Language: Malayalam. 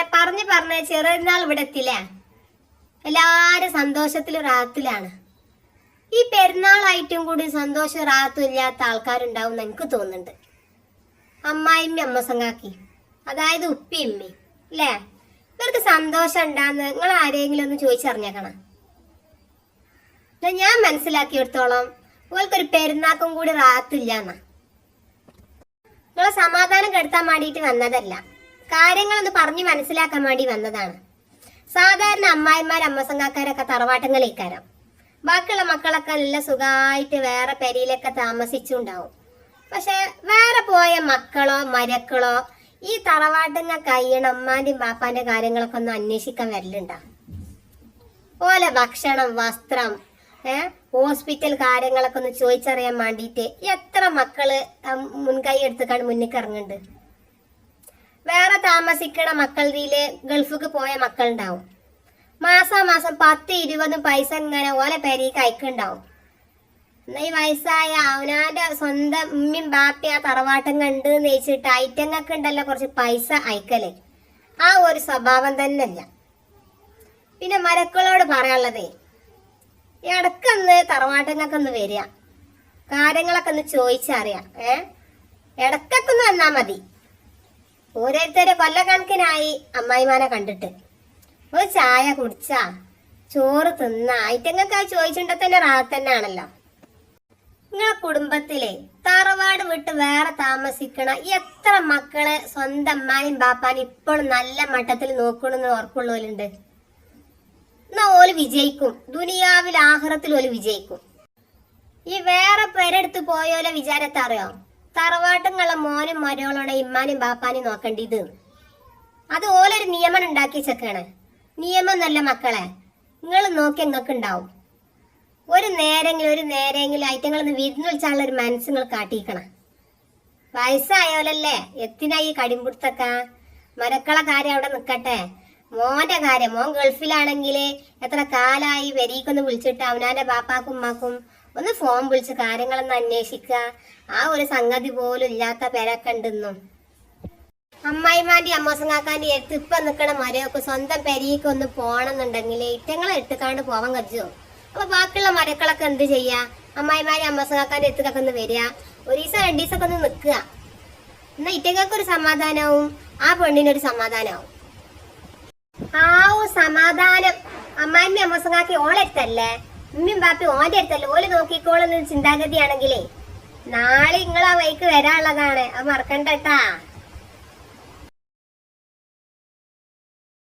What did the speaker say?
അങ്ങനെ പറഞ്ഞ് ചെറിയനാൾ ഇവിടെ എത്തില്ലേ. എല്ലാരും സന്തോഷത്തിലും റാഹത്തിലാണ്. ഈ പെരുന്നാളായിട്ടും കൂടി സന്തോഷം റാഹത്തും ഇല്ലാത്ത ആൾക്കാരുണ്ടാവും എന്ന് എനിക്ക് തോന്നുന്നുണ്ട്. അമ്മായിമ്മ അമ്മസങ്ങാക്കി, അതായത് ഉപ്പി ഉമ്മി അല്ലേ, ഇവർക്ക് സന്തോഷം ഉണ്ടാന്ന് നിങ്ങൾ ആരെങ്കിലും ഒന്ന് ചോദിച്ചറിഞ്ഞേക്കണം. ഞാൻ മനസ്സിലാക്കിയെടുത്തോളം ഇവർക്കൊരു പെരുന്നാക്കും കൂടി റാഹത്തില്ല എന്നാ. നിങ്ങളെ സമാധാനം കെടുത്താൻ വേണ്ടിയിട്ട് വന്നതല്ല, കാര്യങ്ങളൊന്ന് പറഞ്ഞ് മനസ്സിലാക്കാൻ വേണ്ടി വന്നതാണ്. സാധാരണ അമ്മായിമാർ അമ്മസങ്ങാക്കാരൊക്കെ തറവാട്ടങ്ങളിലേക്കാരം, ബാക്കിയുള്ള മക്കളൊക്കെ നല്ല സുഖമായിട്ട് വേറെ പെരിയിലൊക്കെ താമസിച്ചുണ്ടാവും. പക്ഷെ വേറെ പോയ മക്കളോ മരക്കളോ ഈ തറവാട്ടങ്ങ കഴിയണ അമ്മാന്റെയും ബാപ്പാന്റെ കാര്യങ്ങളൊക്കെ ഒന്ന് അന്വേഷിക്കാൻ വരലുണ്ടാ. ഓലെ ഭക്ഷണം, വസ്ത്രം, ഹോസ്പിറ്റൽ കാര്യങ്ങളൊക്കെ ഒന്ന് ചോദിച്ചറിയാൻ വേണ്ടിയിട്ട് എത്ര മക്കള് മുൻകൈ എടുത്തുകൊണ്ട് മുന്നിൽ ഇറങ്ങുന്നുണ്ട്. വേറെ താമസിക്കണ മക്കളില് ഗൾഫിക്ക് പോയ മക്കളുണ്ടാവും. മാസാമാസം 10-20 പൈസ ഇങ്ങനെ ഓലെ പെരീക്ക് അയക്കുണ്ടാവും. എന്നാ ഈ വയസ്സായ അവനാന്റെ സ്വന്തം ഉമ്മയും ബാപ്പയും ആ തറവാട്ടം കണ്ട് നെയ്ച്ചിട്ട് ഐറ്റങ്ങൾക്ക് ഉണ്ടല്ലോ കുറച്ച് പൈസ അയക്കല്. ആ ഒരു സ്വഭാവം തന്നെ അല്ല. പിന്നെ മരക്കളോട് പറയാനുള്ളതേ, ഇടക്കൊന്ന് തറവാട്ടങ്ങൾക്ക് ഒന്ന് വരിക, കാര്യങ്ങളൊക്കെ ഒന്ന് ചോദിച്ചറിയാം. ഇടക്കൊക്കെ ഒന്ന് വന്നാ മതി. ഓരോരുത്തരെ കൊല്ലക്കണക്കിനായി അമ്മായിമാനെ കണ്ടിട്ട് ഒരു ചായ കുടിച്ചാ ചോറ് തിന്ന ഐറ്റങ്ങൾക്ക് അത് ചോദിച്ചിട്ടുണ്ടെ തന്നെ റാഹത്ത് തന്നെ ആണല്ലോ. നിങ്ങളെ കുടുംബത്തിലെ തറവാട് വിട്ട് വേറെ താമസിക്കണ എത്ര മക്കളെ സ്വന്തം അമ്മാനും ബാപ്പാനും ഇപ്പോഴും നല്ല മട്ടത്തിൽ നോക്കണമെന്ന് ഉറപ്പുള്ളവരുണ്ട്. എന്നാ ഓല് വിജയിക്കും, ദുനിയാവിൽ ആഖിറത്തിൽ ഓല് വിജയിക്കും. ഈ വേറെ പേരെടുത്ത് പോയോലെ വിചാരത്തെ അറിയോ, തറവാട്ടുള്ള മോനും മരോളോടെ ഇമ്മാനും ബാപ്പാനും നോക്കേണ്ടത്. അത് ഓലൊരു നിയമം ഉണ്ടാക്കി വെച്ചേക്കാണ്. നിയമം നല്ല മക്കളെ നിങ്ങൾ നോക്കി നിങ്ങൾക്ക് ഉണ്ടാവും. ഒരു നേരെങ്കിലും ഐറ്റങ്ങളൊന്ന് വിരുന്ന് വിളിച്ചാലുള്ള ഒരു മനസ്സ് നിങ്ങൾ കാട്ടിക്കണം. വയസ്സായോലല്ലേ, എത്തിനായി കടിമ്പുടുത്തൊക്കെ. മരക്കളെ കാര്യം അവിടെ നിൽക്കട്ടെ, മോന്റെ കാര്യം, മോൻ ഗൾഫിലാണെങ്കിൽ എത്ര കാലായി വരീക്കൊന്ന് വിളിച്ചിട്ട് അവനാന്റെ ബാപ്പാക്കും ഉമ്മാക്കും ഒന്ന് ഫോൺ വിളിച്ച് കാര്യങ്ങളൊന്ന് അന്വേഷിക്കുക. ആ ഒരു സംഗതി പോലും ഇല്ലാത്ത പേരൊക്കെ ഉണ്ടെന്നും. അമ്മായിമാന്റെ അമ്മസങ്ങാക്കാന്റെ എടുത്ത് ഇപ്പൊ നിൽക്കണ മരയൊക്കെ സ്വന്തം പെരീക്ക് ഒന്ന് പോണെന്നുണ്ടെങ്കിൽ ഇറ്റങ്ങളെ ഇട്ടുകാണ്ട് പോവാൻ കഴിച്ചോ. അപ്പൊ ബാക്കിയുള്ള മരക്കളൊക്കെ എന്ത് ചെയ്യാ, അമ്മായിമാരെ അമ്മസങ്ങാക്കാന്റെ എടുത്തൊക്കെ ഒന്ന് വരിക, 1 ദിവസം 2 ദിവസമൊക്കെ ഒന്ന് നിൽക്കുക. എന്നാ ഇറ്റങ്ങൾക്ക് ഒരു സമാധാനവും ആ പെണ്ണിനൊരു സമാധാനവും. ആ സമാധാനം അമ്മായിമ്മ അമ്മസങ്ങാക്കി ഓളെടുത്തല്ലേ, ഉമ്മയും ബാപ്പി ഓന്റെ അടുത്തല്ലേ, ഓല് നോക്കിക്കോളുന്ന ചിന്താഗതിയാണെങ്കിലേ നാളെ നിങ്ങൾ ആ വഴിക്ക് വരാനുള്ളതാണ്. അത് മറക്കണ്ടട്ടാ.